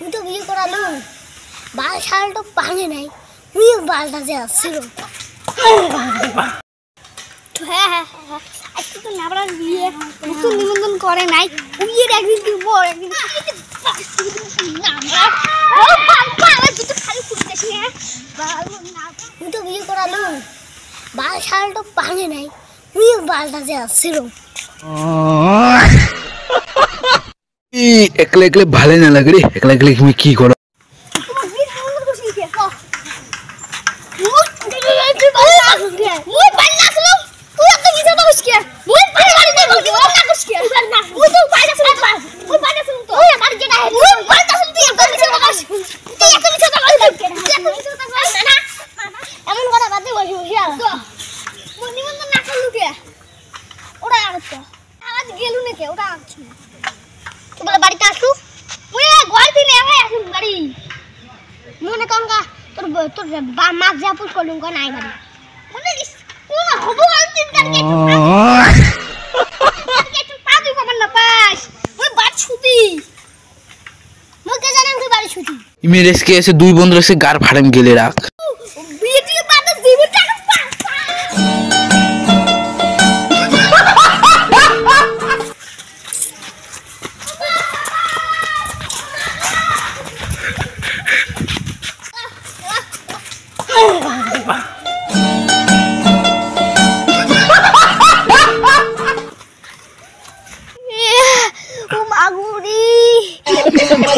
তুই তো বিয়ে করালো বাল শালটা ভাঙে নাই তুই বালটা যে আসছিল হ্যাঁ আজকে তো নাবড়ার বিয়ে নতুন নিমন্ত্রণ করে নাই বিয়ের একদিন কি বড় একদিন তুই তো বিয়ে করালো বাল শালটা ভাঙে নাই তুই বালটা যে আসছিল একলা একলা ভালো না লাগে রে একলা একলা তুমি কি করো বাড়িতে আসু ঘর দিনে আসুন বাড়ি মনে কঙ্কা তোর তোর মাছ যা পুষ করলুম কোন নাই বাড়ি মনে কোন হবো চিন্তা একটু পা দুই কমান না পাস ওই বাড়ি ছুটি মুকে জানেন কি বাড়ি ছুটি ইমেরেসকে এসে দুই বন্ধু এসে গার ফাড়াম গেলে রাখ